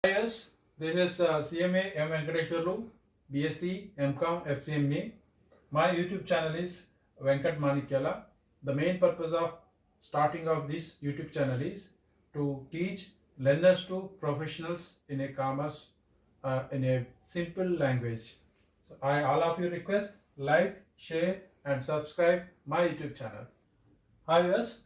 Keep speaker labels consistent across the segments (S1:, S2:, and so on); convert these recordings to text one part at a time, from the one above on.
S1: Hi, yes, this is CMA M. Venkateshwarlu, BSc, MCOM, FCMA. My YouTube channel is Venkat Manikyala. The main purpose of starting of this YouTube channel is to teach learners to professionals in a commerce in a simple language. So I all of you request like, share, and subscribe my YouTube channel. Hi, yes.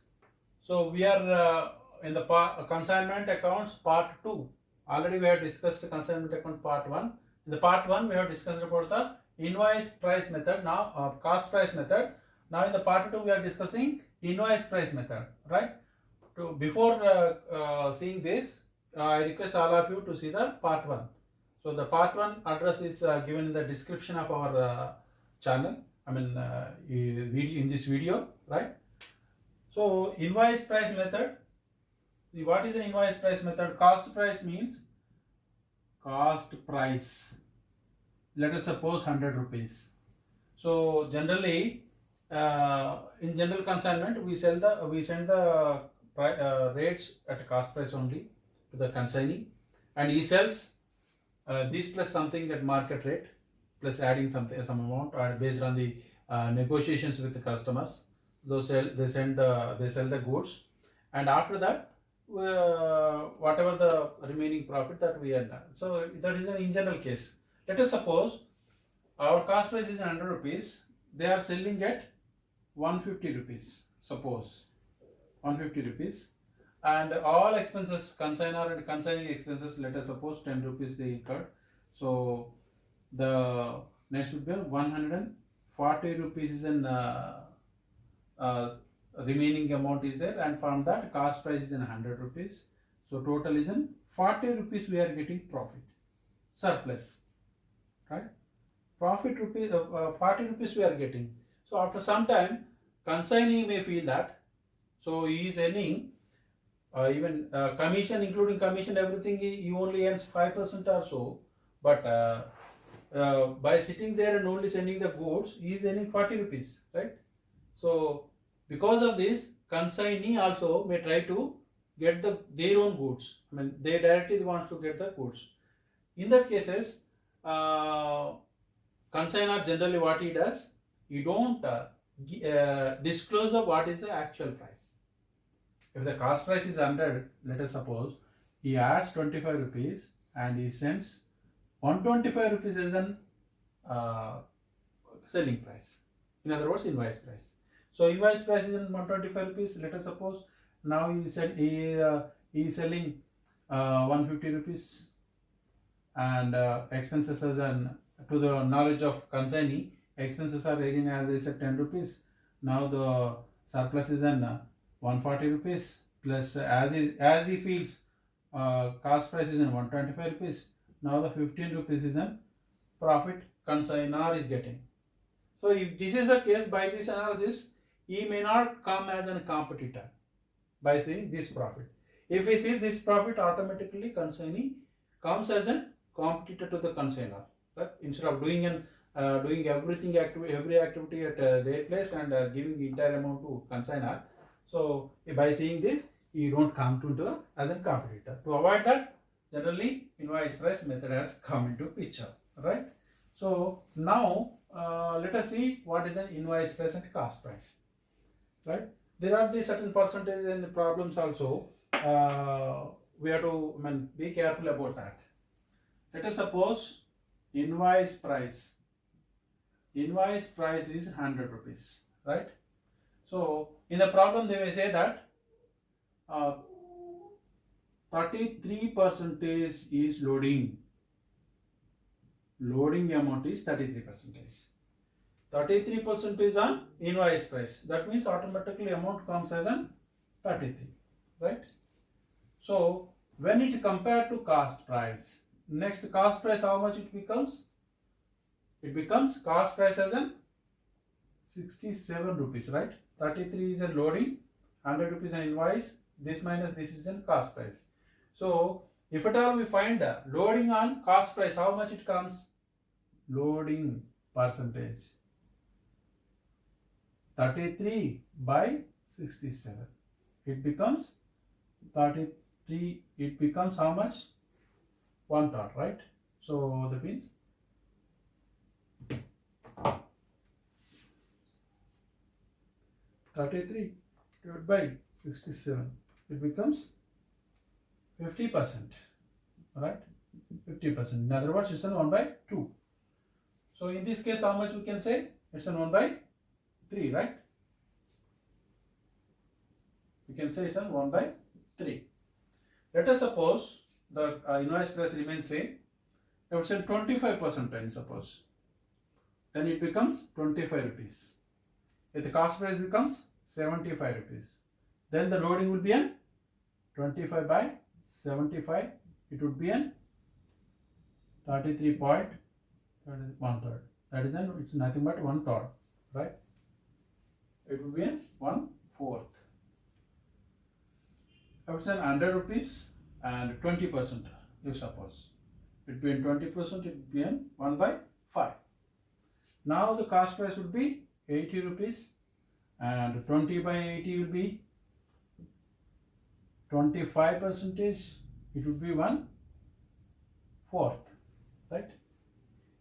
S1: So we are in the consignment accounts part 2. Already we have discussed consignment account part 1. In the part 1 we have discussed about the invoice price method, now cost price method. Now in the part 2 we are discussing invoice price method, right? Before seeing this, I request all of you to see the part 1. So the part 1 address is given in the description of our channel, video in this video, right? So invoice price method, what is the invoice price method? Cost price means cost price. Let us suppose 100 rupees. So generally, in general consignment, we send the rates at cost price only to the consignee, and he sells this plus something at market rate plus adding some amount based on the negotiations with the customers. They sell the goods, and after that whatever the remaining profit that we earn. So that is an in general case. Let us suppose our cost price is 100 rupees. They are selling at 150 rupees. Suppose 150 rupees, and all expenses, consignor and consignee expenses, let us suppose 10 rupees they incurred. So the next would be 140 rupees is an remaining amount is there, and from that cost price is in 100 rupees. So total is in 40 rupees we are getting profit, surplus, right? Profit rupees 40 rupees we are getting. So after some time, consignee may feel that, so he is earning even commission, including commission, everything, he only earns 5% or so, but by sitting there and only sending the goods, he is earning 40 rupees, right? So because of this, consignee also may try to get their own goods. They directly want to get the goods. In that cases, consignor generally what he does, he don't disclose what is the actual price. If the cost price is 100, let us suppose, he adds 25 rupees and he sends 125 rupees as an selling price. In other words, invoice price. So invoice price is in 125 rupees. Let us suppose now he is selling 150 rupees, and expenses as an, to the knowledge of consignee, expenses are again, as I said, 10 rupees. Now the surplus is an 140 rupees plus as he feels cost price is in 125 rupees. Now the 15 rupees is an profit consignor is getting. So if this is the case, by this analysis, he may not come as a competitor by seeing this profit. If he sees this profit, automatically consignee comes as a competitor to the consignor. Right? Instead of doing every activity at their place and giving the entire amount to consignor, so by seeing this, you don't come to as a competitor. To avoid that, generally invoice price method has come into picture, right? So now let us see what is an invoice price and cost price, right? There are the certain percentages and problems also. We have to be careful about that. Let us suppose invoice price is 100 rupees, right? So in the problem they may say that 33% is loading amount is 33%. 33% is on invoice price. That means automatically amount comes as an 33, right? So when it compared to cost price, next cost price, how much it becomes? It becomes cost price as an 67 rupees, right? 33 is a loading, 100 rupees an invoice, this minus this is in cost price. So if at all we find loading on cost price, how much it comes? Loading percentage 33 by 67, it becomes 33, it becomes how much? 1 third, right? So that means 33 divided by 67, it becomes 50%, right? 50%. In other words, it's an 1 by 2. So in this case, how much we can say? It's an 1 by 3, right? We can say it's an 1 by 3. Let us suppose the invoice price remains same. I would say 25% suppose. Then it becomes 25 rupees. If the cost price becomes 75 rupees, then the loading will be an 25 by 75. It would be an 33.1 third. That is an, it's nothing but 1 third, right? It would be an 1/4. I would say 100 rupees and 20%. If suppose between 20%, it would be an 1 by 5. Now the cost price would be 80 rupees and 20 by 80 will be 25%. It would be 1/4, right?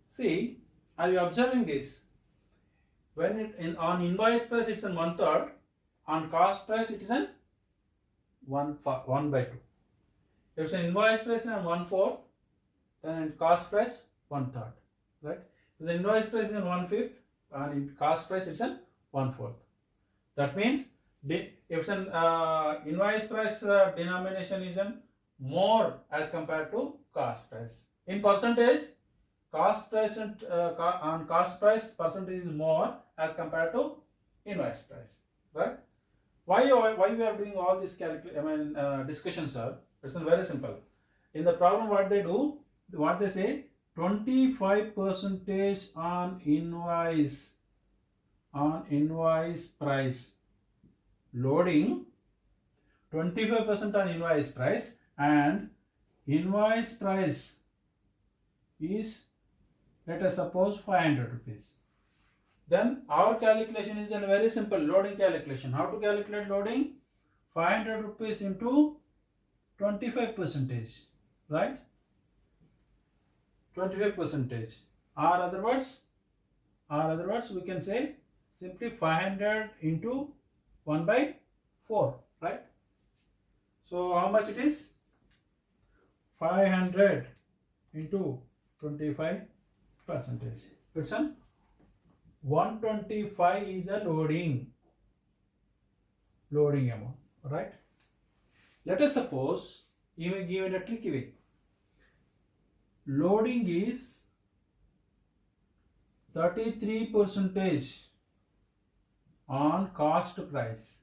S1: See, are you observing this? When it on invoice price it's an 1 third, on cost price it is an 1 by 2. If it's an invoice price and 1/4, then in cost price 1 third, right? If the invoice price is 1/5 and in cost price is an 1/4. That means if it's an invoice price denomination is an more as compared to cost price. In percentage, cost price and on cost price percentage is more as compared to invoice price, right? Why we are doing all this discussions, sir? It's very simple. In the problem, what they do, what they say, 25% on invoice price loading, 25% on invoice price, and invoice price is, let us suppose, 500 rupees. Then our calculation is a very simple loading calculation. How to calculate loading? 500 rupees into 25%, right? 25%. Or other words, we can say simply 500 into 1 by 4, right? So how much it is? 500 into 25%. It's an 125 is a loading amount, right? Let us suppose, you may give it a tricky way. Loading is 33% on cost price.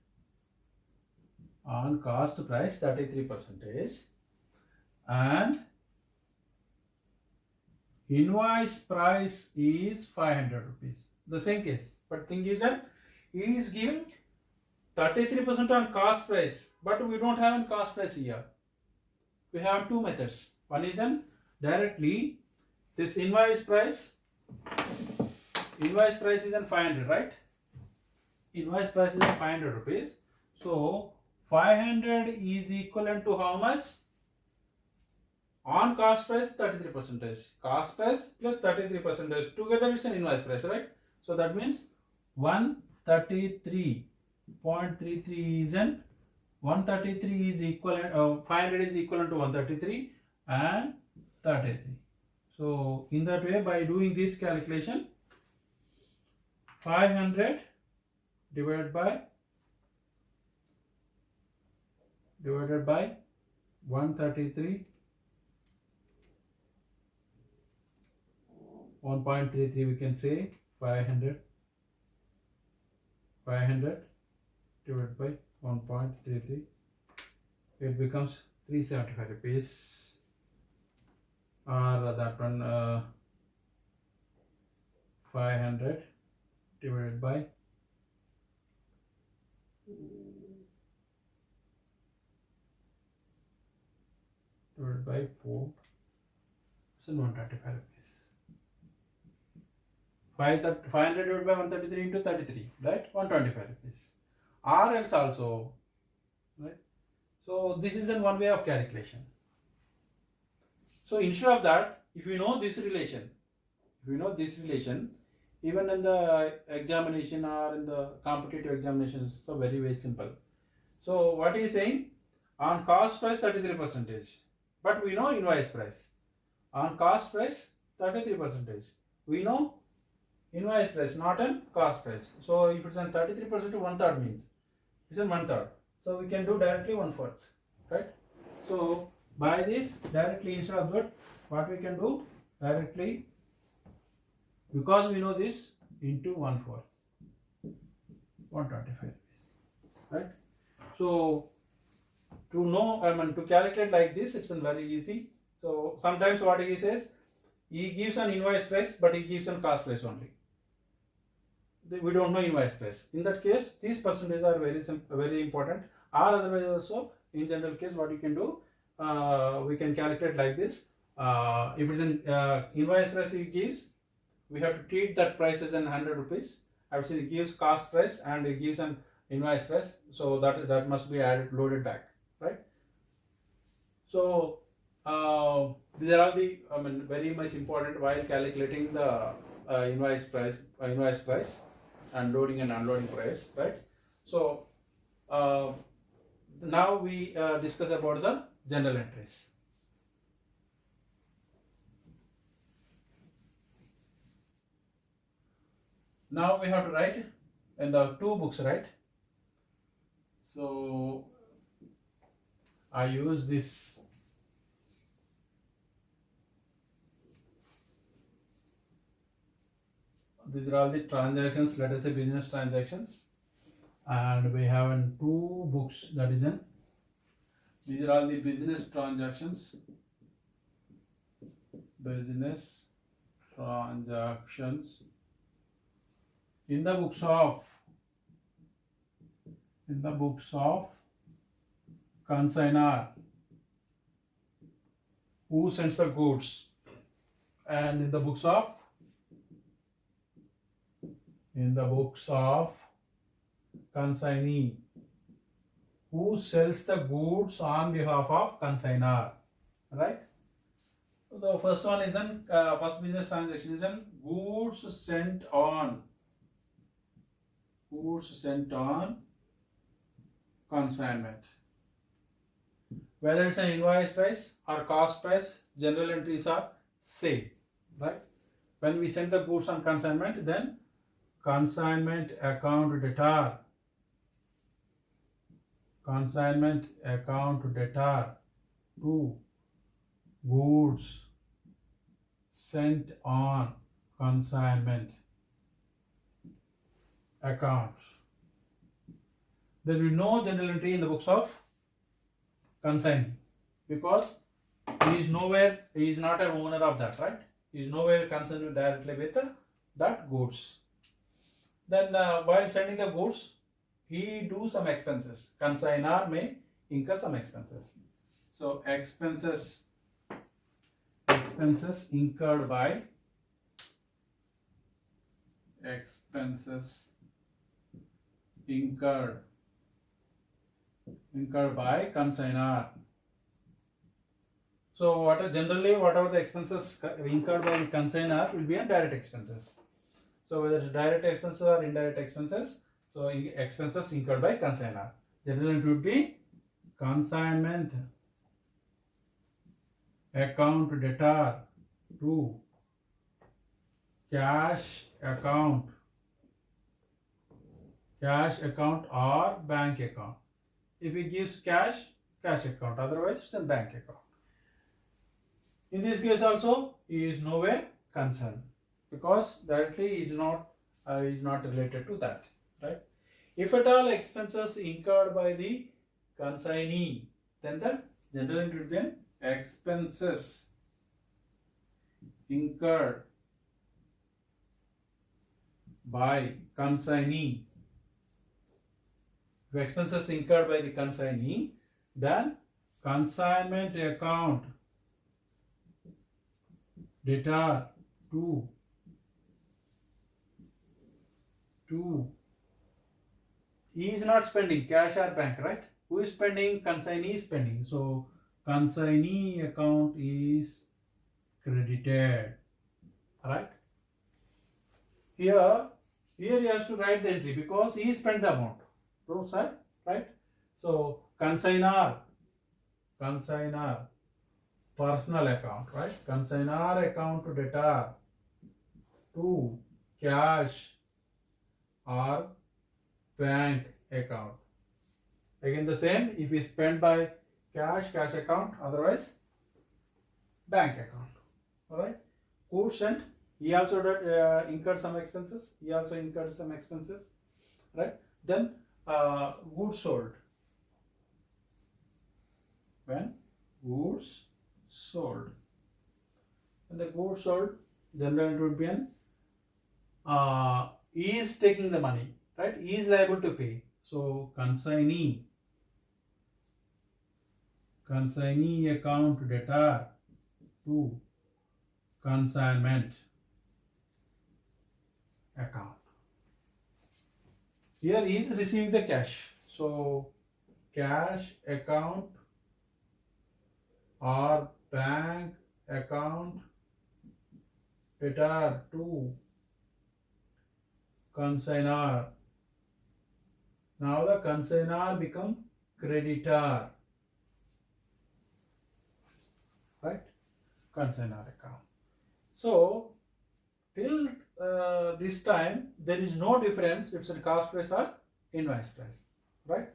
S1: On cost price 33%, and invoice price is 500 rupees. The same case, but thing is that he is giving 33% on cost price, but we don't have a cost price here. We have two methods. One is an directly this invoice price is an 500, right? Invoice price is 500 rupees. So 500 is equivalent to how much? On cost price 33%. Cost price plus 33%. Together it's an invoice price, right? So that means 133.33 is an 133 is equivalent 500 is equivalent to 133 and 33. So in that way, by doing this calculation, 500 divided by 133, 1.33, we can say 500 divided by 1.33, it becomes 375 rupees, or that one 500 divided by 4, so 135 rupees. 500 divided by 133 into 33, right? 125 rupees. Or else also, right? So this is one way of calculation. So instead of that, if you know this relation, even in the examination or in the competitive examinations, so very, very simple. So what he is saying, on cost price 33%, but we know invoice price. On cost price 33%. We know invoice price, not in cost price. So if it's on 33% to 1/3 means it's in 1/3. So we can do directly 1/4, right? So by this directly, instead of that, what we can do directly, because we know this, into 1/4, 125 rupees, right? So to know, to calculate like this, it's very easy. So sometimes what he says, he gives an invoice price, but he gives an cost price only. We don't know invoice price. In that case, these percentages are very important. Or otherwise also, in general case, what you can do, we can calculate like this. If it's an invoice price he gives, we have to treat that price as 100 rupees. Actually, he gives cost price and he gives an invoice price, so that must be loaded back, right? So these are all the very much important while calculating the invoice price and loading and unloading price, right? So now we discuss about the journal entries. Now we have to write in the two books, right? So I use this. These are all the transactions, let us say business transactions, and we have in two books, that is in, these are all the business transactions, in the books of consignor, who sends the goods, and in the books of consignee, who sells the goods on behalf of consignor, right? So the first one is an first business transaction is an goods sent on consignment. Whether it's an invoice price or cost price, general entries are same, right? When we send the goods on consignment, then consignment account debtor to goods sent on consignment account. There will be no general entry in the books of consignee, because he is not an owner of that, right? He is nowhere concerned directly with that goods. Then while sending the goods, he do some expenses. Consignor may incur some expenses. So expenses incurred by consignor. So whatever the expenses incurred by the consignor will be a direct expenses. So whether it's direct expenses or indirect expenses, so expenses incurred by consignor. Generally it would be consignment account debtor to cash account or bank account. If he gives cash account, otherwise it's a bank account. In this case also, he is nowhere concerned, because directly he is not related to that, right? If at all expenses incurred by the consignee, then the general entry would be expenses incurred by consignee. If expenses incurred by the consignee, then consignment account debtor to he is not spending cash or bank, right? Who is spending? Consignee is spending. So consignee account is credited. Right? Here he has to write the entry because he spent the amount. True, sir? Right? So consignor, personal account, right? Consignor account to debtor to cash or bank account. Again the same, if we spend by cash account, otherwise bank account. Alright. Goods sent, he also did, incurred some expenses. Right? Then goods sold. When goods sold. When the goods sold, general would be an he is taking the money, right? He is liable to pay. So consignee account debtor to consignment account. Here he is receiving the cash. So cash account or bank account debtor to consignor. Now the consignor become creditor. Right? Consignor account. So till this time there is no difference if it's a cost price or invoice price. Right?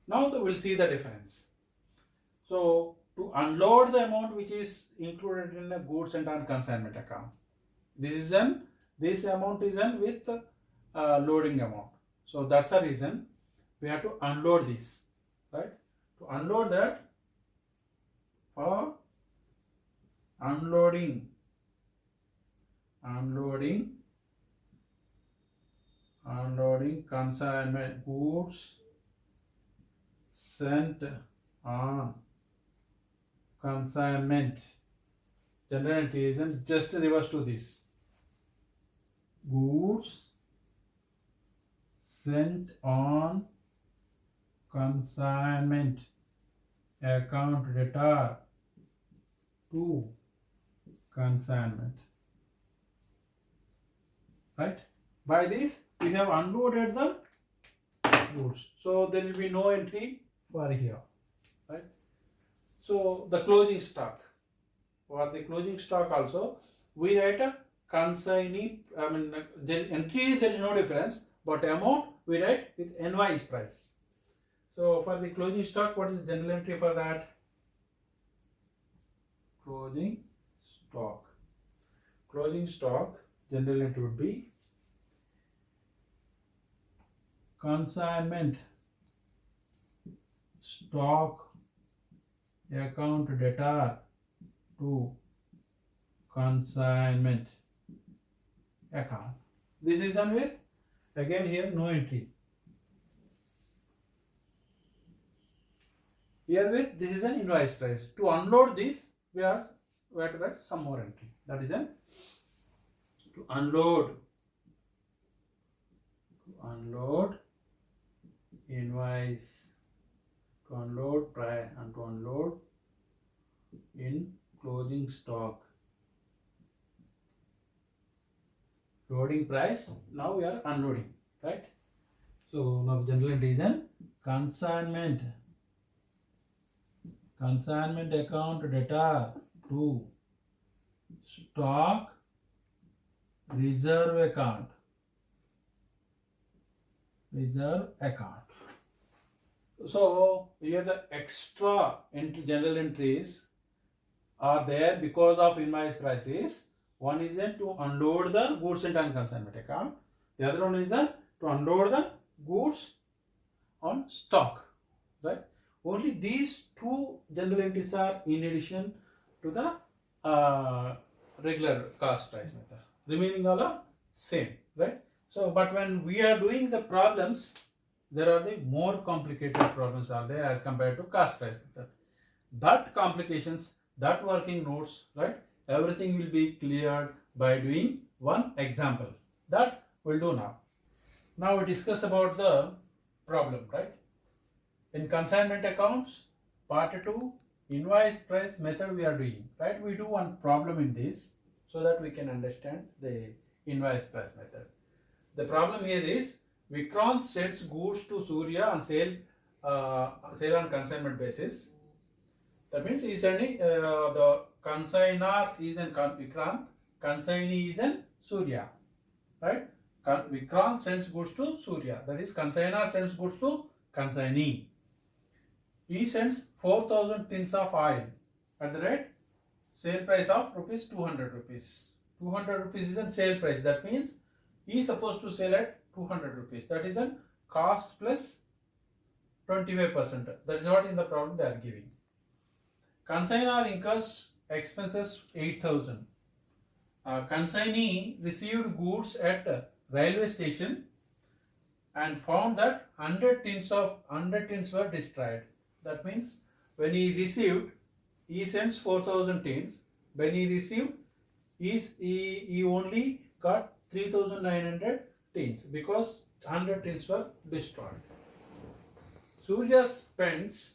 S1: Now we'll see the difference. So to unload the amount which is included in the goods and on consignment account, this amount is in with loading amount. So that's the reason we have to unload this, right? To unload that, for unloading consignment goods sent on consignment. General entry is just reverse to this. Goods sent on consignment account debtor to consignment. Right? By this we have unloaded the goods. So there will be no entry for here. Right? So the closing stock. For the closing stock also, we write a consignee, the entry there is no difference, but amount we write with invoice price. So for the closing stock, what is general entry for that? Closing stock, general entry would be consignment stock account debtor to consignment account. This is done with, again here no entry. Here with this is an invoice price. To unload this, we have to write some more entry. That is to unload invoice, to unload price, and to unload in closing stock. Loading price, now we are unloading, right? So now general entry is consignment account debtor to stock reserve account. So here the extra general entries are there because of invoice prices. One is to unload the goods and on consignment account. The other one is to unload the goods on stock. Right? Only these two general entries are in addition to the regular cost price method. Remaining all are same. Right? So, but when we are doing the problems, there are the more complicated problems are there as compared to cost price method. That complications, that working notes, right? Everything will be cleared by doing one example. That we'll do now. Now we discuss about the problem, right? In consignment accounts, part 2, invoice price method we are doing, right? We do one problem in this so that we can understand the invoice price method. The problem here is Vikrant sends goods to Surya on sale on consignment basis. That means he is sending the consignor is an Vikrant, consignee is an Surya, right? Vikrant sends goods to Surya. That is consignor sends goods to consignee. He sends 4,000 tins of oil at the rate sale price of rupees 200 rupees. 200 rupees is a sale price. That means he is supposed to sell at 200 rupees. That is a cost plus 25%. That is what in the problem they are giving. Consignor incurs expenses 8,000. Consignee received goods at railway station and found that 100 tins were destroyed. That means when he received, he sends 4,000 tins. When he received, he only got 3,900 tins because 100 tins were destroyed. Surya spends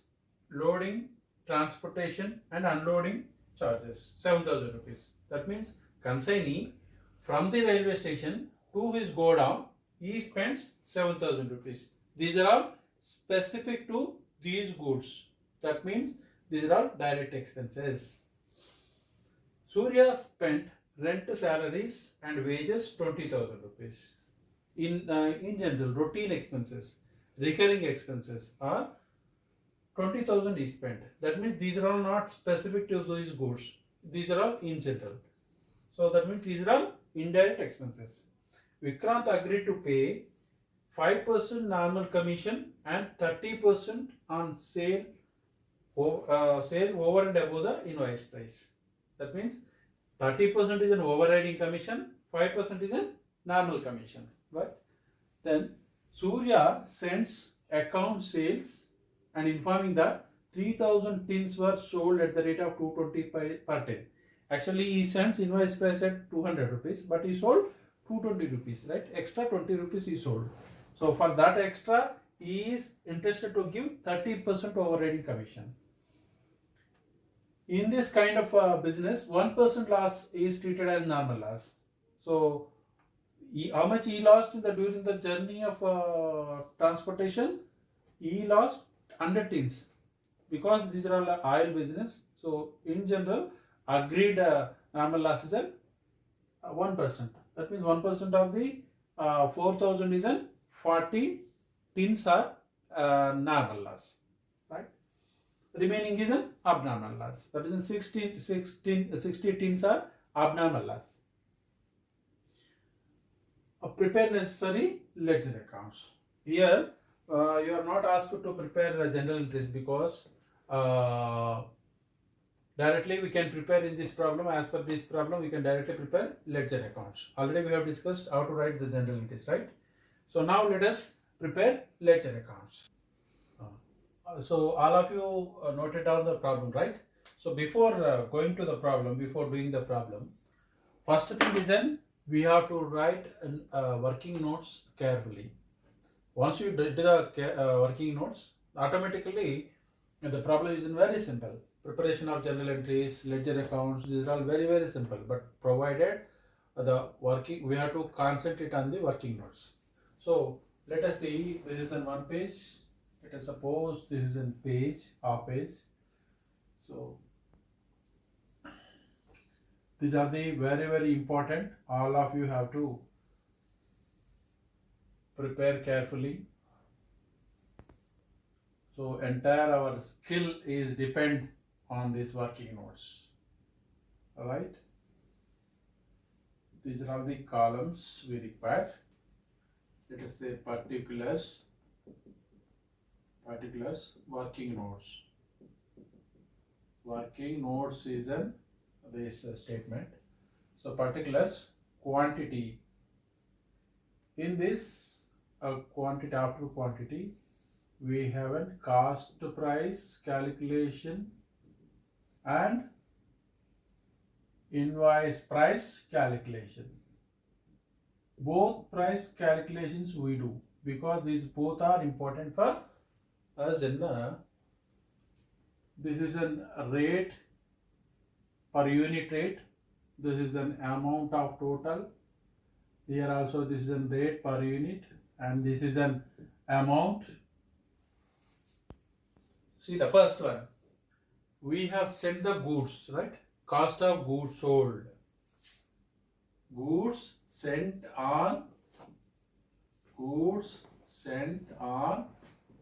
S1: loading, transportation and unloading charges 7,000 rupees. That means consignee from the railway station to his godown, he spends 7,000 rupees. These are all specific to these goods. That means these are all direct expenses. Surya spent rent, salaries and wages 20,000 rupees. In general, routine expenses, recurring expenses are 20,000 is spent. That means these are all not specific to these goods. These are all in general. So that means these are all indirect expenses. Vikrant agreed to pay 5% normal commission and 30% on sale over and above the invoice price. That means 30% is an overriding commission, 5% is a normal commission. Right? Then Surya sends account sales and informing that 3,000 tins were sold at the rate of 220 per tin. Actually, he sends invoice price at 200 rupees, but he sold 220 rupees, right? Extra 20 rupees he sold. So for that extra, he is interested to give 30% overriding commission. In this kind of business, 1% loss is treated as normal loss. So how much he lost during the journey of transportation? He lost 100 tins because these are all oil business. So in general, agreed normal loss is at 1%. That means 1% of the 4,000 is an 40 tins are normal loss, right? Remaining is an abnormal loss. That is 60 tins are abnormal loss. Prepare necessary ledger accounts. Here you are not asked to prepare general entries because directly we can prepare in this problem. As per this problem, we can directly prepare ledger accounts. Already we have discussed how to write the general entries, right? So now let us prepare ledger accounts. So all of you noted down the problem, right? So before going to the problem, before doing the problem, first thing is then we have to write working notes carefully. Once you did the working notes, automatically the problem is very simple. Preparation of journal entries, ledger accounts, these are all very, very simple. But provided the working, we have to concentrate on the working notes. So let us see, this is on one page. Let us suppose this is in page, half page. So these are the very, very important. All of you have to prepare carefully. So entire our skill is depend on these working notes. All right. These are all the columns we require. Let us say particulars, working notes. Working notes is this statement. So particulars, quantity. In this quantity, after quantity, we have a cost price calculation and invoice price calculation. Both price calculations we do because these both are important for us in This is a rate per unit rate. This is an amount of total. Here also this is a rate per unit, and this is an amount. See the first one. We have sent the goods, right? Cost of goods sold. Goods sent on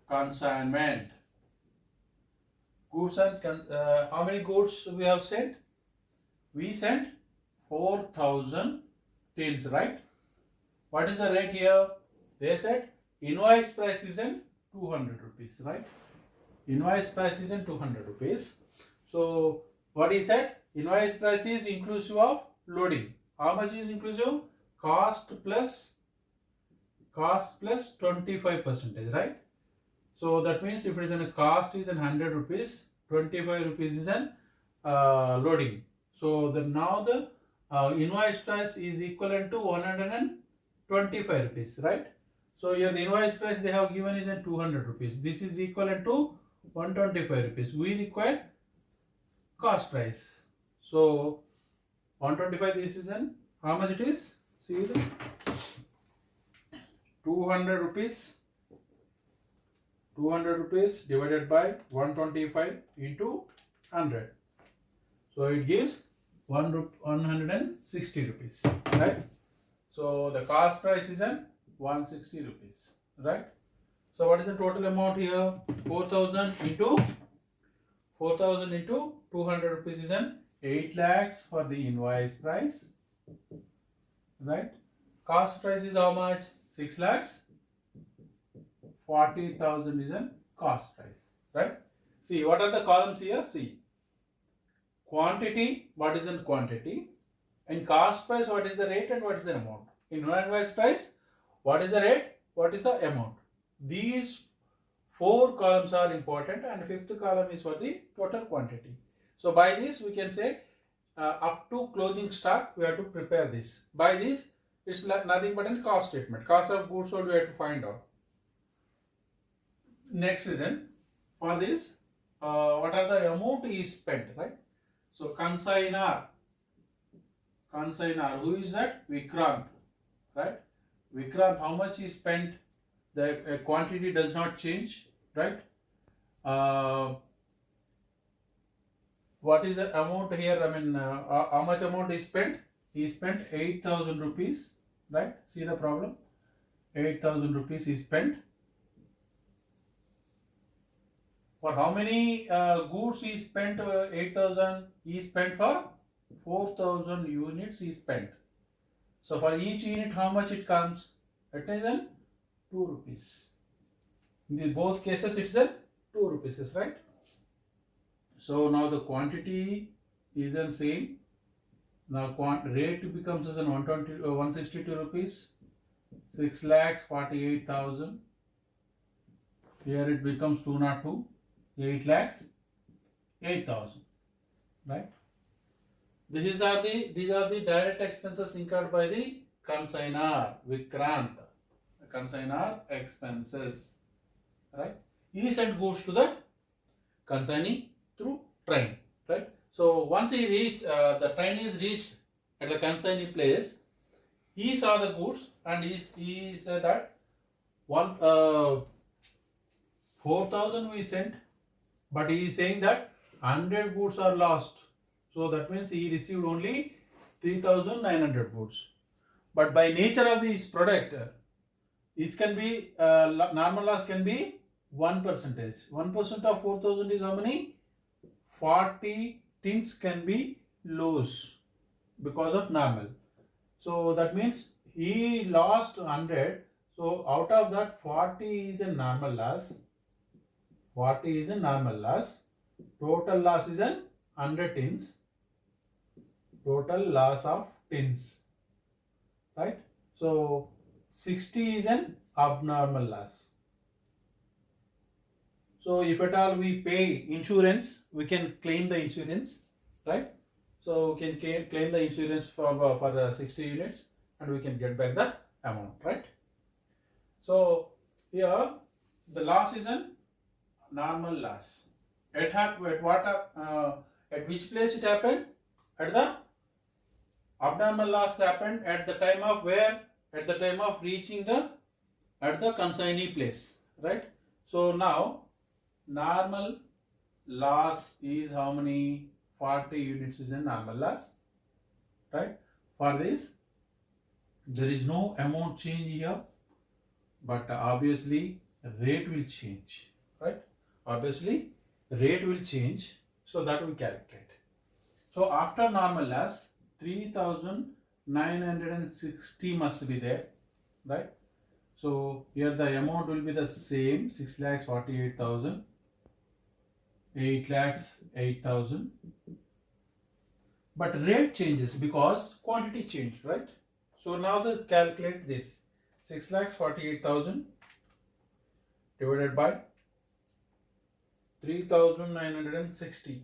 S1: consignment. Goods and how many goods we have sent? We sent 4,000 tins, right? What is the rate here? They said invoice price is in 200 rupees, right? Invoice price is in 200 rupees. So what he said? Invoice price is inclusive of loading. How much is inclusive? Cost plus 25%, right? So that means if it is a cost is 100 rupees, 25 rupees is an loading. So now the invoice price is equivalent to 125 rupees, right? So here the invoice price they have given is 200 rupees. This is equivalent to 125 rupees. We require cost price. So 125, this is how much it is? See the 200 rupees. 200 rupees divided by 125 into 100. So it gives 160 rupees, right? So the cost price is 160 rupees, right? So what is the total amount here? 4,000 into 200 rupees is 8 lakhs for the invoice price, right? Cost price is how much? 6 lakhs. 40,000 is a cost price, right? See, what are the columns here? See, quantity, what is the quantity? In cost price, what is the rate and what is the amount? In invoice price, what is the rate? What is the amount? These 4 columns are important, and 5th column is for the total quantity. So by this we can say up to closing stock we have to prepare this. By this it's nothing but a cost statement. Cost of goods sold we have to find out. Next is for this what are the amount is spent, right? So consignor, who is that? Vikrant, right? Vikrant, how much is spent? The quantity does not change, right? What is the amount here? I mean, how much amount is spent? He spent 8,000 rupees, right? See the problem? 8,000 rupees is spent. For how many goods he spent 8,000? He spent for 4,000 units he spent. So for each unit, how much it comes? It is 2 rupees. In both cases, it's 2 rupees, right? So now the quantity is the same. Now rate becomes as 162 rupees. 6 lakhs 48,000. Here it becomes 202. 8 lakhs 8,000, right? These are the direct expenses incurred by the consignor Vikrant. Consignor expenses, right? He sent goods to the consignee through train, right? So once the train is reached at the consignee place, he saw the goods and he said that 4,000 we sent, but he is saying that 100 goods are lost. So that means he received only 3,900 goods. But by nature of this product, it can be normal loss can be 1%. 1% of 4,000 is how many? 40 things can be lost because of normal. So that means he lost 100. So out of that, 40 is a normal loss. 40 is a normal loss. Total loss is 100 tins. Total loss of tins, right? So 60 is an abnormal loss. So if at all we pay insurance, we can claim the insurance, right? So we can claim the insurance for 60 units and we can get back the amount, right? So here the loss is a normal loss. At which place it happened? At the abnormal loss happened at the time of where? At the time of reaching the at the consignee place, right? So now normal loss is how many? 40 units is a normal loss, right? For this there is no amount change here, but obviously rate will change, right? Obviously rate will change, so that we calculate. So after normal loss 3960 must be there, right? So here the amount will be the same, 6,48,000, 8,08,000, but rate changes because quantity changed, right? So now the calculate this 6,48,000 divided by 3,960.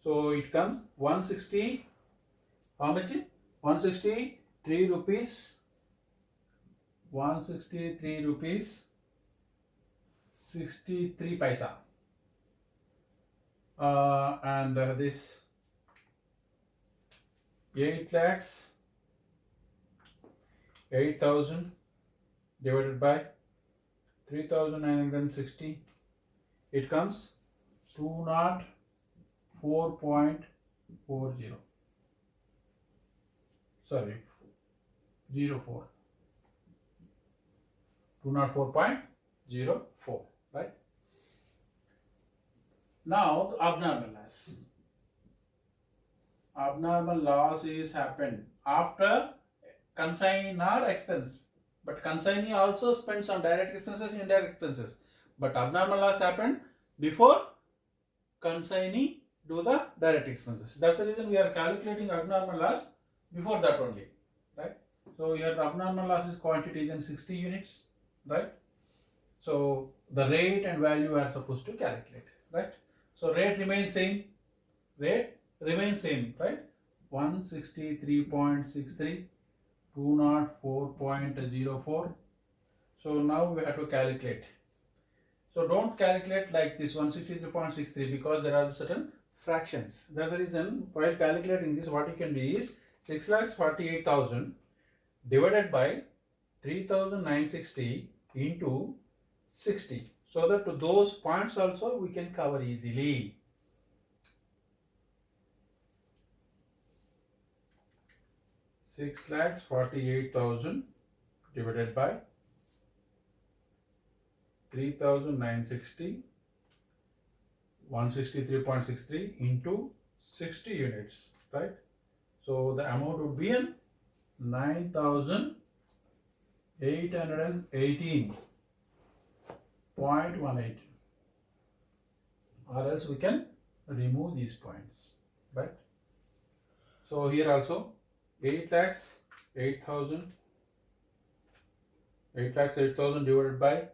S1: So it comes 160. How much? 163 rupees. 163 rupees 63 paisa. And this 8,08,000 divided by 3,960. It comes 204.40. Sorry, 04. 204.04, right? Now the abnormal loss. Abnormal loss is happened after consignor expense, but consignee also spends on direct expenses, indirect expenses. But abnormal loss happened before consignee do the direct expenses. That's the reason we are calculating abnormal loss before that only, right? So here the abnormal loss is quantity is in 60 units, right? So the rate and value are supposed to calculate, right? So rate remains same, right? 163.63, 204.04. So now we have to calculate. So don't calculate like this 163.63 because there are certain fractions. That's the reason while calculating this, what you can do is 6,48,000 divided by 3,960 into 60, so that to those points also we can cover easily. $6,48,000 divided by 3,960, 163.63 into 60 units, right? So the amount would be in 9,818.18, or else we can remove these points, right? So here also 8,08,000 divided by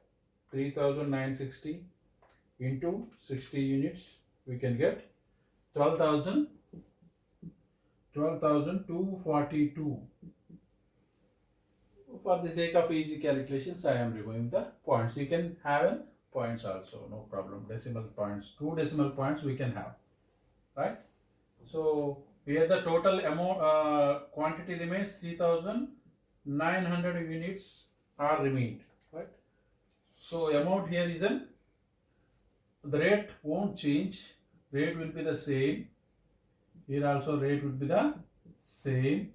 S1: 3,960 into 60 units, we can get 12,242. For the sake of easy calculations, I am removing the points. You can have points also, no problem. Decimal points, 2 decimal points we can have, right? So here the total amount quantity remains 3,900 units are remained, right? So amount here is the rate won't change, rate will be the same. Here also rate would be the same.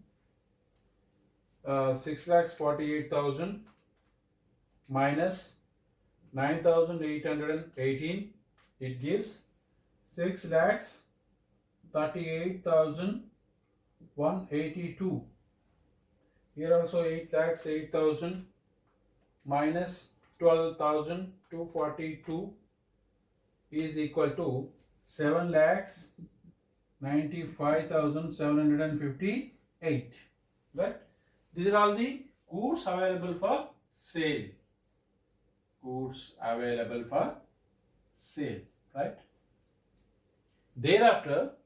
S1: 6,48,000 minus 9,818, it gives 6,38,182. Here also 8,08,000 minus 12,242 is equal to 7,95,758, right? These are all the goods available for sale. Goods available for sale, right? Thereafter,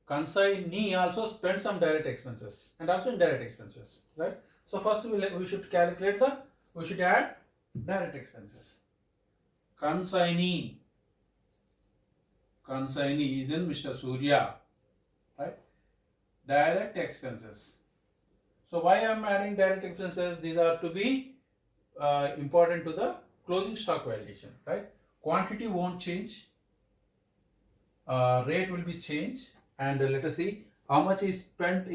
S1: consignee also spend some direct expenses and also indirect expenses, right? So first we should calculate we should add direct expenses. Consignee consignee is in Mr. Surya, right? Direct expenses. So why I am adding direct expenses? These are to be important to the closing stock valuation, right? Quantity won't change, rate will be changed, and let us see how much is spent.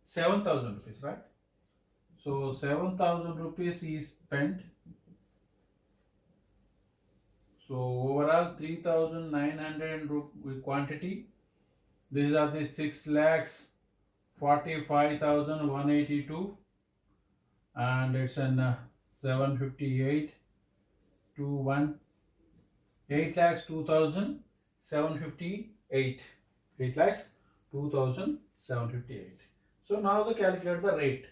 S1: 7,000 rupees, right? So 7,000 rupees is spent. So overall 3,900 quantity. These are the 6,45,182, and it's an 758 to 1 8 lakhs 2,758. 8 lakhs 2,758. So now the calculate the rate.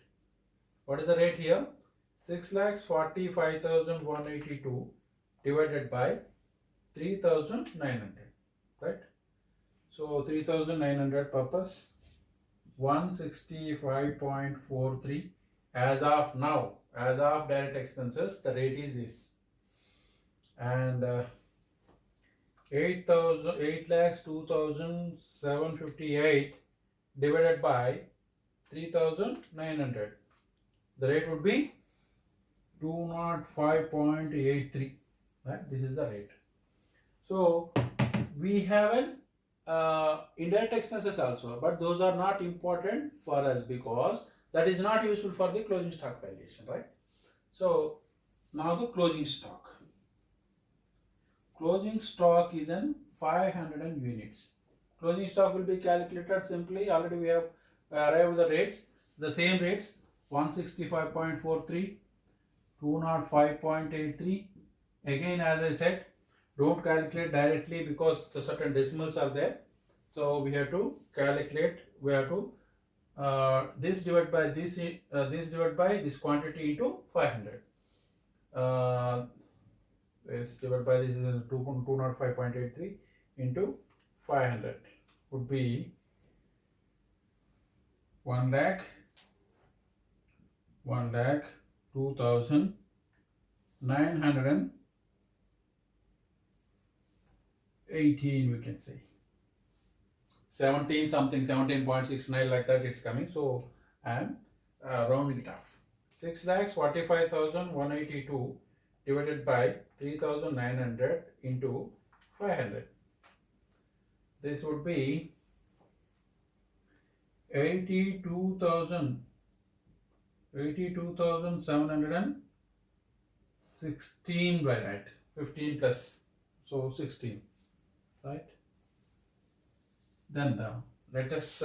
S1: What is the rate here? 6,45,182 divided by 3,900, right? So 3,900 purpose 165.43 as of now. As of direct expenses, the rate is this, and 8 lakhs 2,758 divided by 3,900. The rate would be 205.83, right? This is the rate. So we have an indirect expenses also, but those are not important for us because that is not useful for the closing stock valuation, right? So now the closing stock. Closing stock is in 500 units. Closing stock will be calculated simply. Already we have arrived the rates, the same rates: 165.43, 205.83. Again, as I said, don't calculate directly because the certain decimals are there. So we have to calculate. We have to this divided by this, this divided by this quantity into 500. This divided by this is 205.83 into 500 would be 1 lakh 2,918, we can say 17 something, 17.69, like that it's coming. So I am rounding it off. 6,45,182 divided by 3,900 into 500. This would be 82,716 by right. 15 plus, so 16, right? Then let us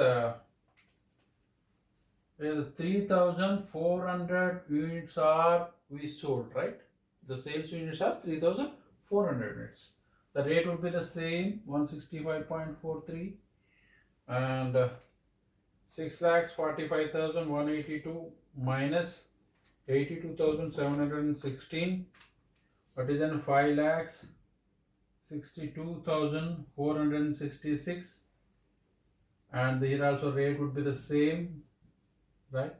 S1: 3,400 units are we sold, right? The sales units are 3,400 units. The rate would be the same, 165.43, and 6,45,182 minus 82,716. What is in 5,62,466, and here also rate would be the same, right?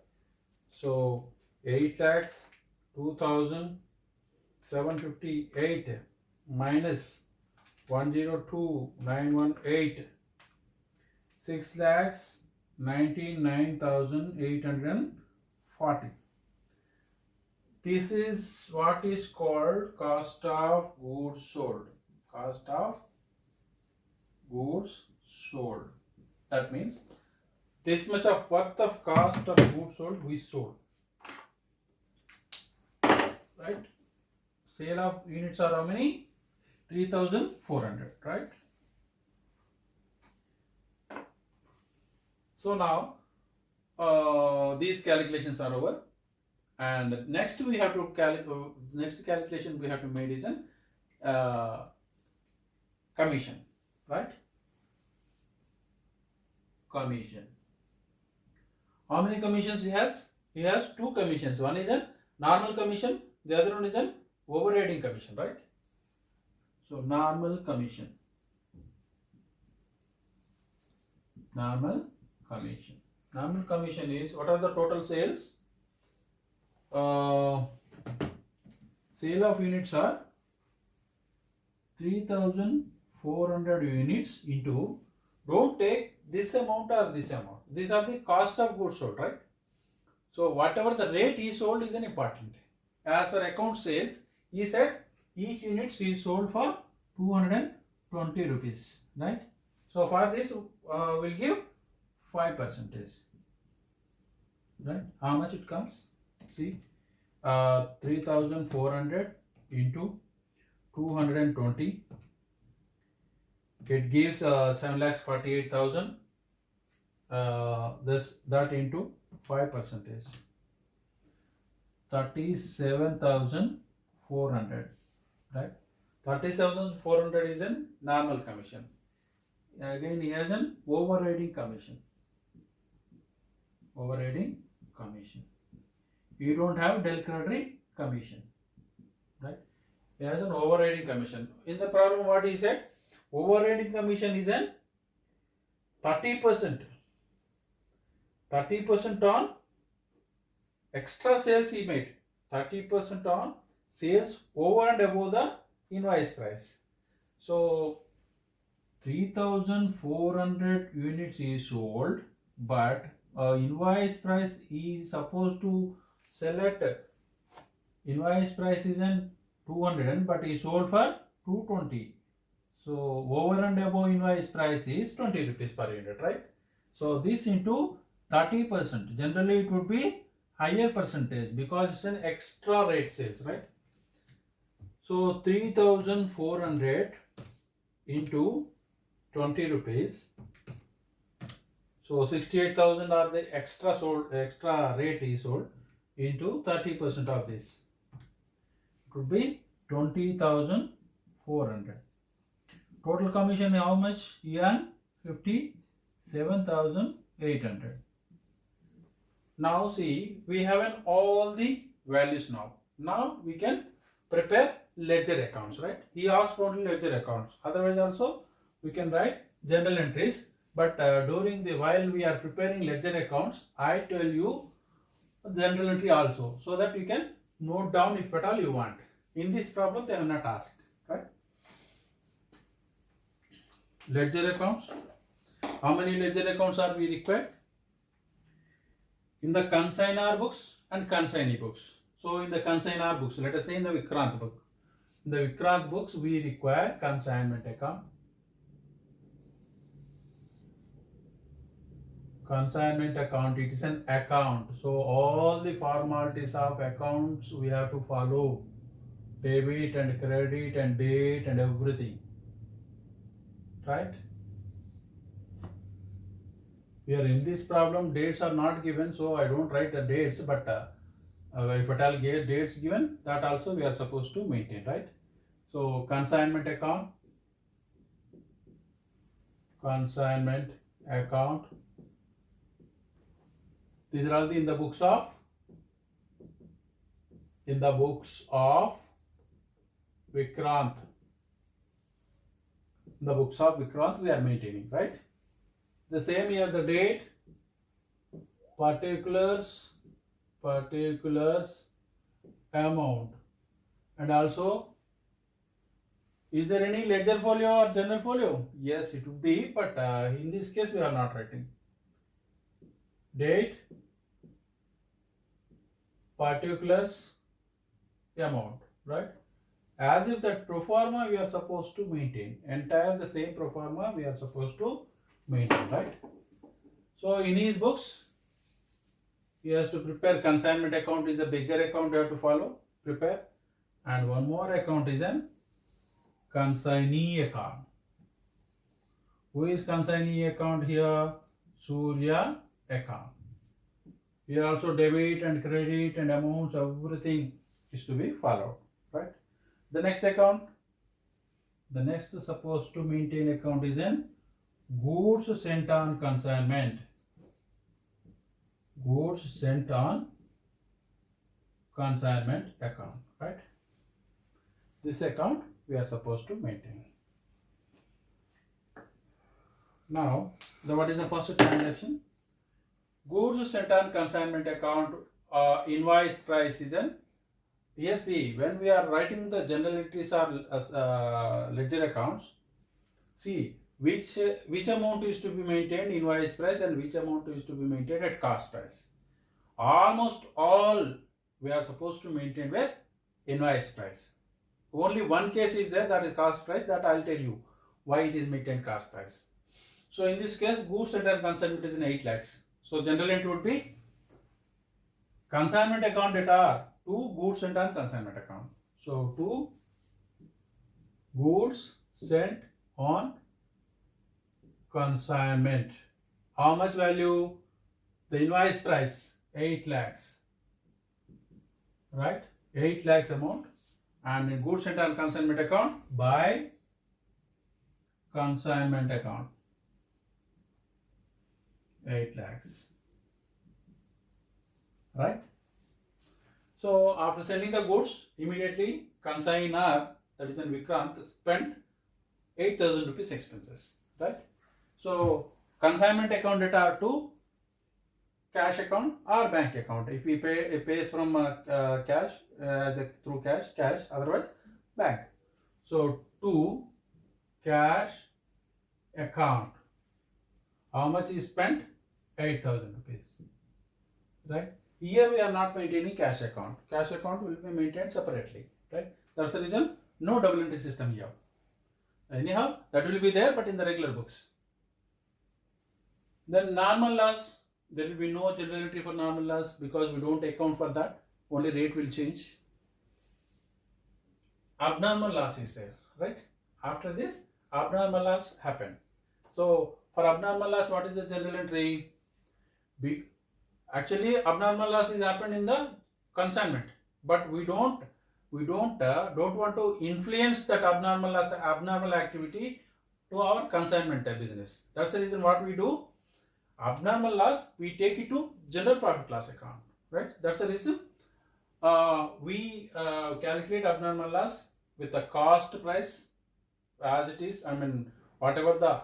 S1: So 8,02,758 minus 102,918, 6,99,840. This is what is called cost of goods sold. Cost of goods sold. That means this much of worth of cost of goods sold we sold, right? Sale of units are how many? 3,400, right? So now these calculations are over, and next we have to next calculation we have to make is an commission, right? Commission. How many commissions he has? He has two commissions. One is a normal commission, the other one is an overriding commission, right? So normal commission. Normal commission. Normal commission is, what are the total sales? Sale of units are 3,400 400 units into, don't take this amount or this amount. These are the cost of goods sold, right? So whatever the rate is sold is an important. As per account sales, he said each unit is sold for 220 rupees, right? So for this, we'll give 5%, right? How much it comes? See, 3,400 into 220. It gives 7,48,000. That into 5%, 37,400, right? 37,400 is a normal commission. Again, he has an overriding commission. Overriding commission. You don't have del credit commission, right? He has an overriding commission. In the problem, what he said, overriding commission is an 30%. 30% on extra sales he made. 30% on sales over and above the invoice price. So 3,400 units is sold, but invoice price is supposed to sell at, invoice price is an 200, but he sold for 220. So over and above invoice price is 20 rupees per unit, right? So this into 30%. Generally it would be higher percentage because it's an extra rate sales, right? So 3,400 into 20 rupees. So 68,000 are the extra rate is sold into 30% of this. It would be 20,400. Total commission how much? He earned 57,800. Now see, we have all the values now. Now we can prepare ledger accounts, right? He asked only ledger accounts. Otherwise also we can write journal entries. But while we are preparing ledger accounts, I tell you journal entry also, so that you can note down if at all you want. In this problem they have not asked, right? Ledger accounts. How many ledger accounts are we required? In the consignor books and consignee books. So in the consignor books, let us say in the Vikrant book. In the Vikrant books, we require consignment account. Consignment account, it is an account. So all the formalities of accounts we have to follow. Debit and credit and date and everything. Right? Here in this problem, dates are not given, so I don't write the dates, but if at all dates given, that also we are supposed to maintain, right? So consignment account, these are all in the books of Vikrant. In the books of Vikrant we are maintaining, right? The same here, the date, particulars, amount, and also, is there any ledger folio or journal folio? Yes, it would be, but in this case we are not writing. Date, particulars, amount, right? As if that pro forma we are supposed to maintain. Entire the same pro forma we are supposed to maintain, right? So in his books, he has to prepare consignment account is a bigger account you have to follow, prepare. And one more account is an consignee account. Who is consignee account here? Surya account. Here also debit and credit and amounts, everything is to be followed, right? The next account, the next supposed to maintain account is an goods sent on consignment. Goods sent on consignment account, right? This account we are supposed to maintain. Now, what is the first transaction? Goods sent on consignment account, invoice price is an, here see, when we are writing the journal entries or ledger accounts, see which amount is to be maintained invoice price and which amount is to be maintained at cost price. Almost all we are supposed to maintain with invoice price. Only one case is there, that is cost price, that I'll tell you why it is maintained cost price. So in this case, goods and consignment is in 8 lakhs. So general entry would be consignment account data to goods sent on consignment account. So to goods sent on consignment. How much value? The invoice price 8 lakhs. Right? 8 lakhs amount. And in goods sent on consignment account by consignment account 8 lakhs. Right? So after selling the goods, immediately consignor, that is in Vikrant, spent 8,000 rupees expenses. Right? So consignment account data to cash account or bank account. If we pay, it pays from cash through cash, otherwise bank. So to cash account, how much is spent? 8,000 rupees. Right? Here we are not maintaining cash account. Cash account will be maintained separately. Right? That's the reason no double entry system here. Anyhow, that will be there, but in the regular books. Then normal loss, there will be no general entry for normal loss because we don't account for that. Only rate will change. Abnormal loss is there, right? After this, abnormal loss happened. So for abnormal loss, what is the general entry? Actually, abnormal loss is happened in the consignment, but we don't want to influence that abnormal loss, abnormal activity to our consignment business. That's the reason what we do. Abnormal loss, we take it to general profit loss account, right? That's the reason we calculate abnormal loss with the cost price as it is. I mean, whatever the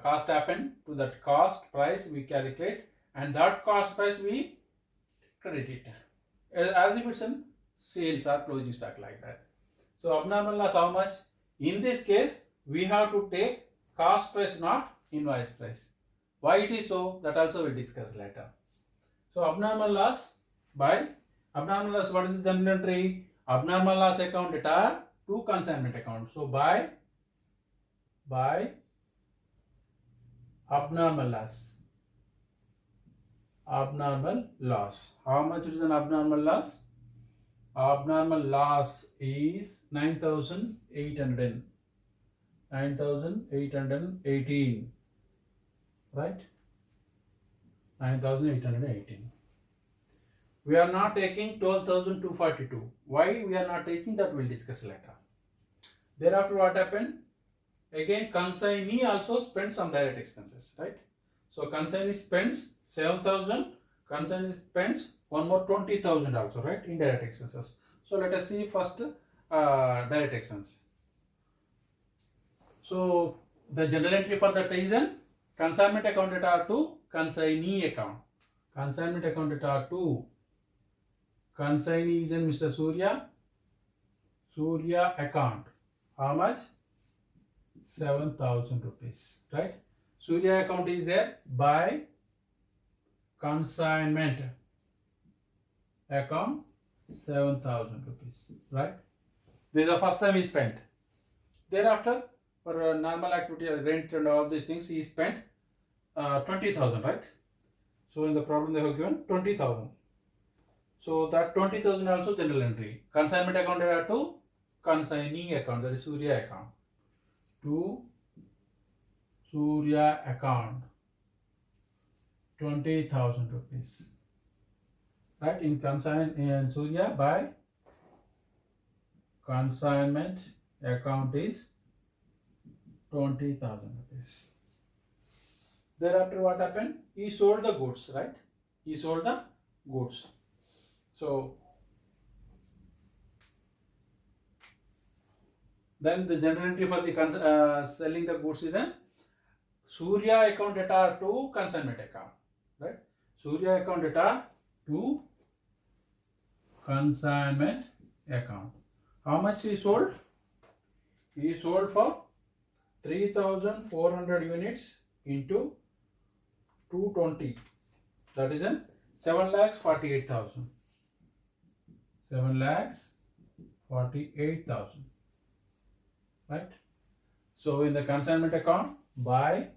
S1: cost happened, to that cost price we calculate, and that cost price we credit it as if it's in sales or closing stock, like that. So abnormal loss, how much? In this case, we have to take cost price, not invoice price. Why it is so, that also we'll discuss later. So abnormal loss by abnormal loss, what is the general entry? Abnormal loss account data to consignment account. So by abnormal loss. Abnormal loss. How much is an abnormal loss? Abnormal loss is 9,818. Right? 9,818. We are not taking 12,242. Why we are not taking, that we'll discuss later. Thereafter, what happened? Again, consignee also spends some direct expenses, right? So consignee spends 7,000. Consignee spends one more 20,000 also, right? Indirect expenses. So let us see first direct expense. So the general entry for that is an consignment account data to consignee account. Consignment account data to consignee is in Mr. Surya account. How much? 7,000 rupees, right? Surya account is there by consignment account 7,000 rupees, right? This is the first time he spent. Thereafter, for normal activity, rent and all these things, he spent 20,000, right? So in the problem they have given 20,000. So that 20,000 also general entry. Consignment account data to consignee account, that is Surya account. To Surya account 20,000 rupees, right? In Surya by consignment account is 20,000 rupees. Thereafter, what happened? He sold the goods, right? He sold the goods. So then the general entry for the selling the goods is an Surya account data to consignment account, right? Surya account data to consignment account. How much he sold? He sold for 3,400 units into 220, that is an 7,48,000. 7,48,000, right? So in the consignment account, by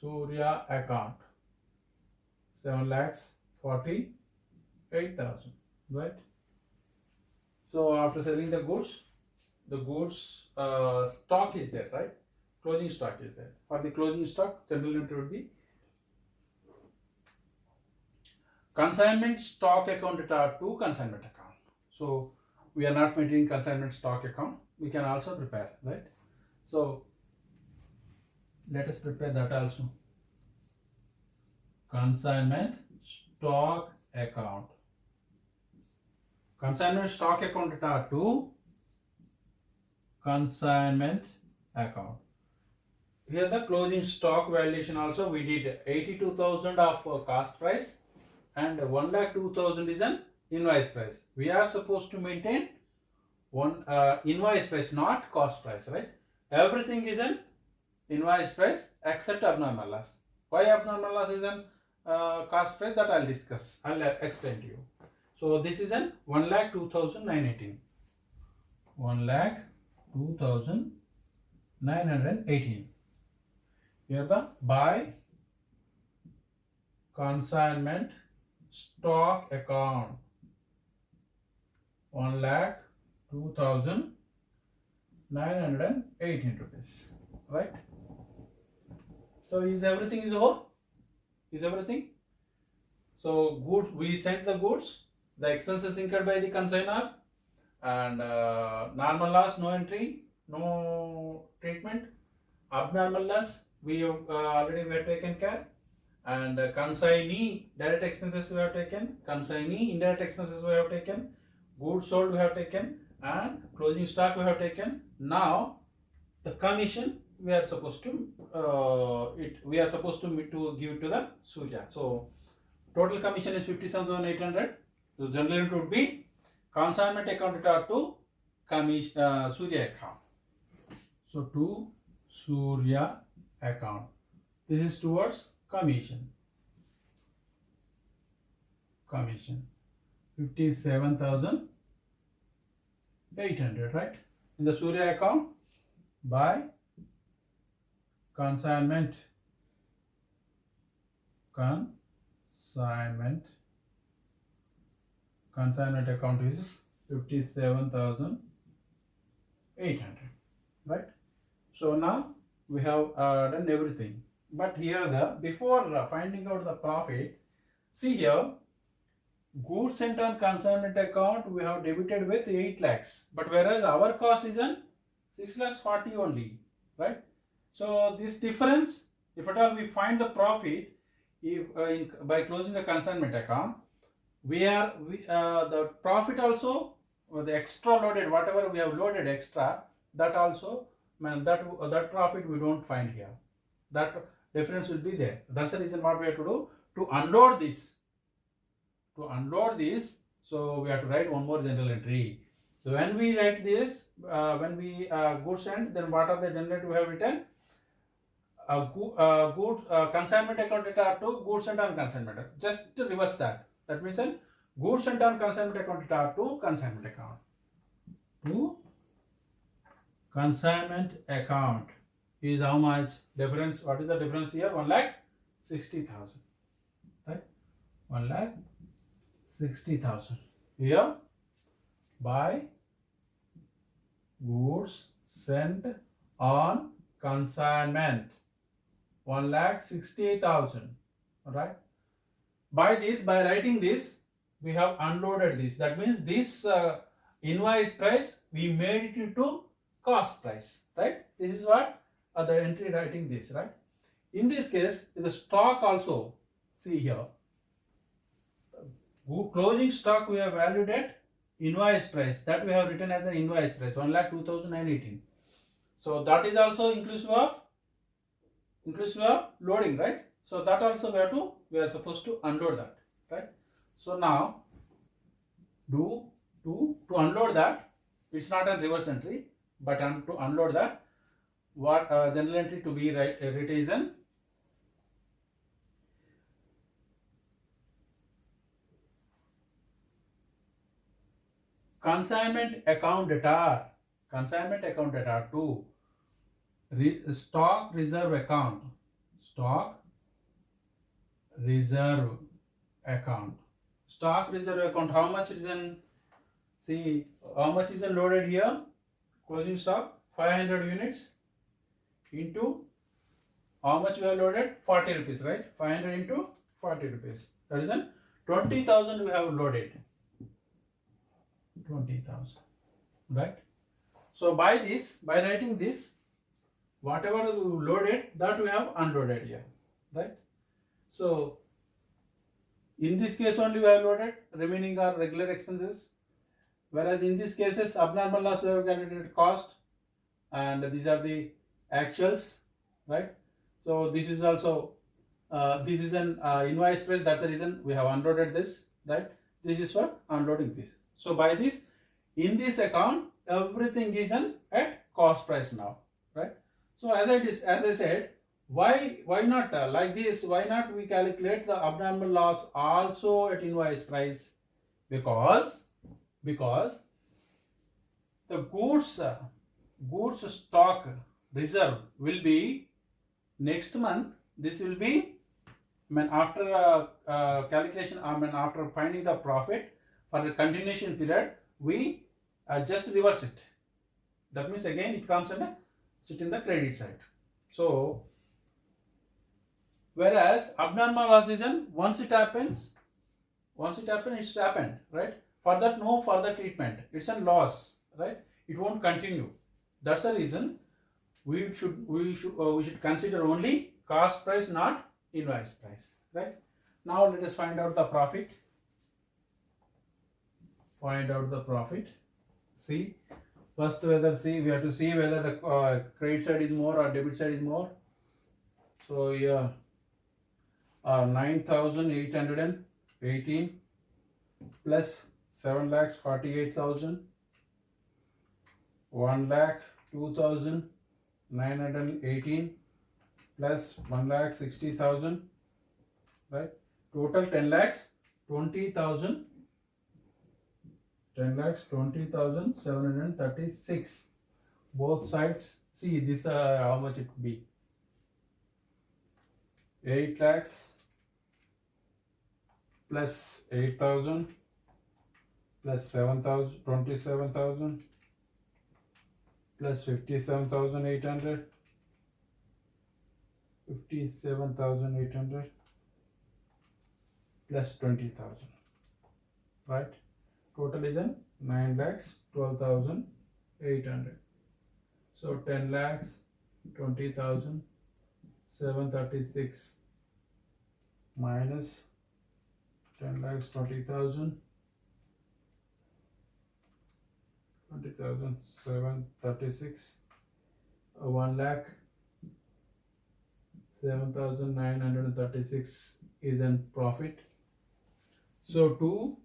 S1: Surya account, 7,48,000, right? So after selling the goods stock is there, right? Closing stock is there. For the closing stock, general entry would be consignment stock account to consignment account. So we are not maintaining consignment stock account. We can also prepare, right? So let us prepare that also. Consignment stock account. Consignment stock account to consignment account. Here the closing stock valuation also we did 82,000 of cost price and 1,02,000 is an invoice price. We are supposed to maintain one invoice price, not cost price, right? Everything is an invoice price except abnormal loss. Why abnormal loss is an cost price, that I'll discuss. I'll explain to you. So this is an 1,02,918. 1,02,918. Here the by consignment stock account, 1,02,918 rupees, right? So is everything is over? Is everything? So goods, we sent the goods, the expenses incurred by the consignor, and normal loss, no entry, no treatment. Abnormal loss, we already we have taken care. And consignee direct expenses we have taken, consignee indirect expenses we have taken, goods sold we have taken, and closing stock we have taken. Now the commission we are supposed to give it to the Surya. So total commission is 57,800. So general entry would be consignment account to commission Surya account. So to Surya account. This is towards commission. 57,800, right? In the Surya account by consignment account is 57,800, right? So now we have done everything. But here before finding out the profit, see here, goods sent on consignment account we have debited with 8 lakhs, but whereas our cost is on 6,40,000 only, right? So this difference, if at all we find the profit, if by closing the consignment account, the profit also, or the extra loaded, whatever we have loaded extra, that also, that profit we don't find here. That difference will be there. That's the reason what we have to do to unload this. So we have to write one more journal entry. So when we write this, when we goods sent, then what are the journal entry we have written? Consignment account data to goods sent on consignment. Just to reverse that. That means goods sent on consignment account data to consignment account. To consignment account is how much difference? What is the difference here? 1,60,000, right? 1,60,000. Here by goods sent on consignment, 1,60,000, right? By writing this, we have unloaded this. That means this invoice price we made it into cost price, right? This is what the entry writing this, right? In this case, the stock also, see here, closing stock we have valued at invoice price, that we have written as an invoice price, 1,02,918. So that is also inclusive of loading, right? So that also we are supposed to unload that, right? So now to unload that, it's not a reverse entry, but to unload that, what journal entry to be written consignment account data, consignment account data to stock reserve account, stock reserve account, stock reserve account. How much is in? See how much is loaded here? Closing stock 500 units into how much we have loaded? 40 rupees, right? 500 into 40 rupees. That is an 20,000 we have loaded. 20,000, right? So by writing this, whatever is loaded, that we have unloaded here, right? So in this case only we have loaded, remaining are regular expenses. Whereas in these cases, abnormal loss we have calculated cost, and these are the actuals, right? So this is also this is an invoice price. That's the reason we have unloaded this, right? This is for unloading this. So by this, in this account, everything is at cost price now, right? So as I said, why not like this? Why not we calculate the abnormal loss also at invoice price? Because the goods stock reserve will be next month. This will be, I mean, after calculation, I mean, after finding the profit for the continuation period, we just reverse it. That means again it comes and sit in the credit side. So whereas abnormal loss is once it happens, it's happened, right? For that, no further treatment. It's a loss, right? It won't continue. That's the reason we should consider only cost price, not invoice price, right? Now let us find out the profit. Find out the profit. See, first we have to see whether the credit side is more or debit side is more. So here 9,818 plus 7,48,000, 1,02,918 plus 1,60,000, right? Total 10,20,000. 10,20,736. Both sides. See this how much it be. 8 lakhs plus 8,000 plus 7,000, 27,000 plus 57,800, 57,800 plus 20,000, right? Total is 9,12,800. So 10,20,736 minus 10,20,000, 20,736, 1,07,936 is in profit. So to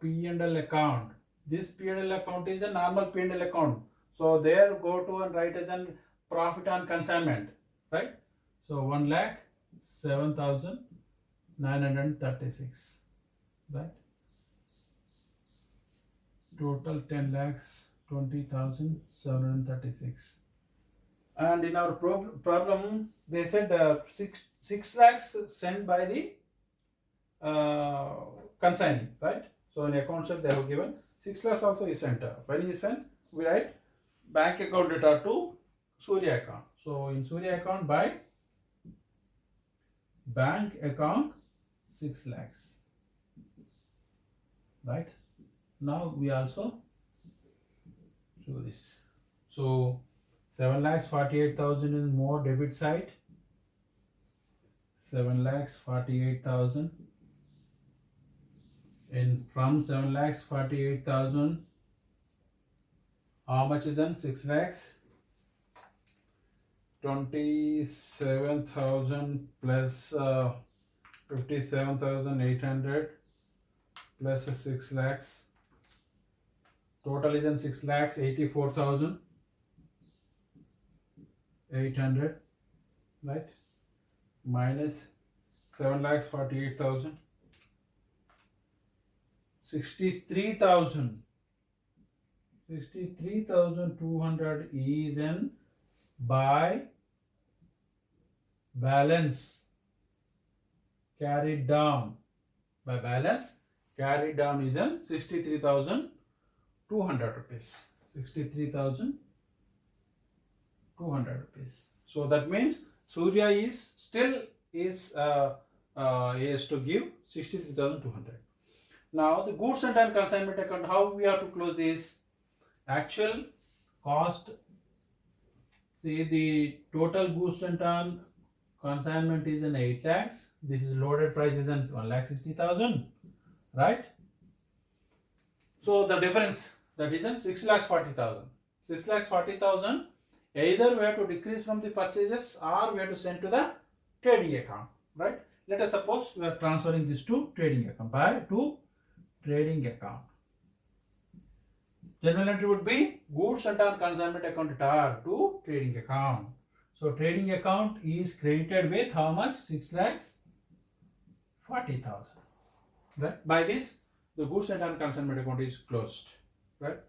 S1: P&L account. This P&L account is a normal P&L account. So there go to and write as a profit on consignment, right? So 1,07,936, right? Total 10,20,736. And in our problem, they said 6 lakhs sent by the consignee, right? So in account set they have given 6 lakhs also is sent. When is sent, we write bank account data to Surya account. So in Surya account, by bank account 6 lakhs, right? Now we also do this. So 7,48,000 is more debit side. 7,48,000. And from 7,48,000, how much is in 6 lakhs? 27,000 plus 57,800 plus 6 lakhs. Total is in 6,84,000. 800, right, minus 7,48,000, 63,200 is in by balance carried down. By balance carried down is in 63,200 rupees. 63,200 rupees. So that means Surya is still is has to give 63,200. Now the goods and consignment account, how we have to close this? Actual cost. See, the total goods and consignment is in 8 lakhs. This is loaded price is in 1,60,000, right? So the difference, that is in 6,40,000. 6,40,000. Either we have to decrease from the purchases or we have to send to the trading account, right? Let us suppose we are transferring this to trading account. To trading account. General entry would be goods and consignment account to trading account. So trading account is credited with how much? 6,40,000. Right? By this, the goods and consignment account is closed. Right?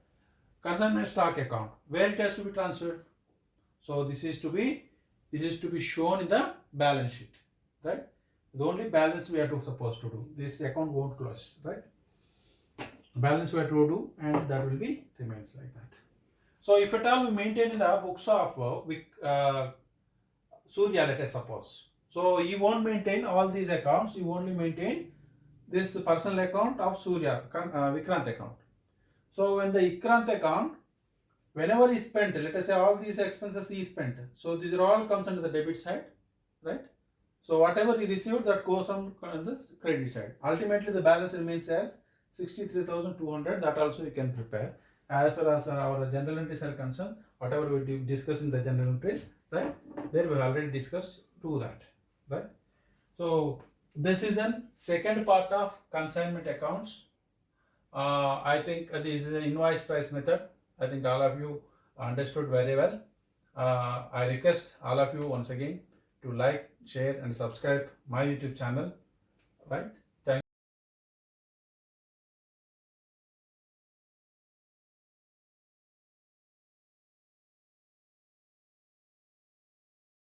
S1: Consignment stock account, where it has to be transferred. So this is to be shown in the balance sheet. Right? The only balance we are supposed to do. This account won't close. Right? Balance we have to do, and that will be remains like that. So if at all we maintain in the books of Surya, let us suppose. So he won't maintain all these accounts. He only maintain this personal account of Surya, Vikrant account. So when the Vikrant account, whenever he spent, let us say all these expenses he spent. So these are all comes under the debit side, right? So whatever he received, that goes on this credit side. Ultimately, the balance remains as 63,200. That also we can prepare. As far as our general entries are concerned, whatever we discuss in the general entries, right? There we have already discussed to that, right? So this is a second part of consignment accounts. I think this is an invoice price method. I think all of you understood very well. I request all of you once again to like, share and subscribe my YouTube channel, right?